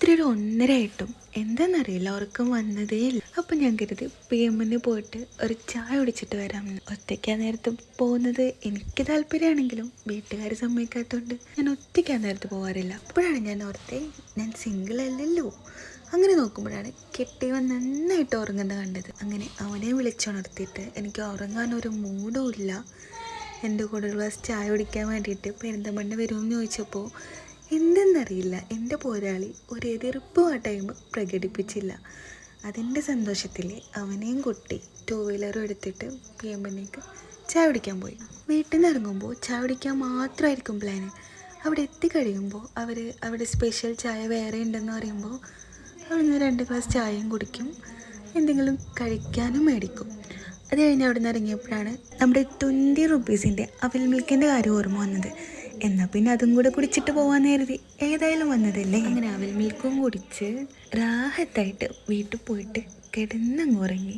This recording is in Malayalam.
രാത്രി ഒരു 1:30 ആയിട്ടും എന്താണെന്നറിയില്ല, ഉറക്കം വന്നതേ ഇല്ല. അപ്പം ഞാൻ കരുതി PM പോയിട്ട് ഒരു ചായ കുടിച്ചിട്ട് വരാമെന്ന്. ഒറ്റയ്ക്കാ നേരത്ത് പോകുന്നത് എനിക്ക് താല്പര്യമാണെങ്കിലും വീട്ടുകാർ സമ്മതിക്കാത്തതുകൊണ്ട് ഞാൻ ഒറ്റയ്ക്കാ നേരത്ത് പോകാറില്ല. അപ്പോഴാണ് ഞാൻ ഓർത്തേ, ഞാൻ സിംഗിൾ അല്ലല്ലോ. അങ്ങനെ നോക്കുമ്പോഴാണ് കെട്ടിയവൻ നന്നായിട്ട് ഉറങ്ങുന്നത് കണ്ടത്. അങ്ങനെ അവനെ വിളിച്ചുണർത്തിയിട്ട് എനിക്ക് ഉറങ്ങാനൊരു മൂഡും ഇല്ല. എൻ്റെ കൂടെ ഒരു ഗ്ലാസ് ചായ കുടിക്കാൻ വേണ്ടിയിട്ട് പെരിന്തൽമണ്ണ വരുമെന്ന് ചോദിച്ചപ്പോൾ എന്തെന്നറിയില്ല, എൻ്റെ പോരാളി ഒരു എതിർപ്പും ആ ടൈം പ്രകടിപ്പിച്ചില്ല. അതിൻ്റെ സന്തോഷത്തിൽ അവനെയും കൂട്ടി 2 വീലറും എടുത്തിട്ട് PM ചായ കുടിക്കാൻ പോയി. വീട്ടിൽ നിന്ന് ഇറങ്ങുമ്പോൾ ചായ കുടിക്കാൻ മാത്രമായിരിക്കും പ്ലാന്. അവിടെ എത്തിക്കഴിയുമ്പോൾ അവിടെ സ്പെഷ്യൽ ചായ വേറെ ഉണ്ടെന്ന് പറയുമ്പോൾ അവിടെ നിന്ന് 2 ഗ്ലാസ് ചായയും കുടിക്കും, എന്തെങ്കിലും കഴിക്കാനും മേടിക്കും. അത് കഴിഞ്ഞ് അവിടെ നിന്ന് ഇറങ്ങിയപ്പോഴാണ് നമ്മുടെ 20 റുപ്പീസിൻ്റെ അവിൽ മിൽക്കിൻ്റെ കാര്യം ഓർമ്മ വന്നത്. എന്നാൽ പിന്നെ അതും കൂടെ കുടിച്ചിട്ട് പോകാൻ കരുതി. ഏതായാലും വന്നതല്ലേ. അങ്ങനെ അവിൽ മിൽക്കും കുടിച്ച് റാഹത്തായിട്ട് വീട്ടിൽ പോയിട്ട് കിടന്നങ്ങുറങ്ങി.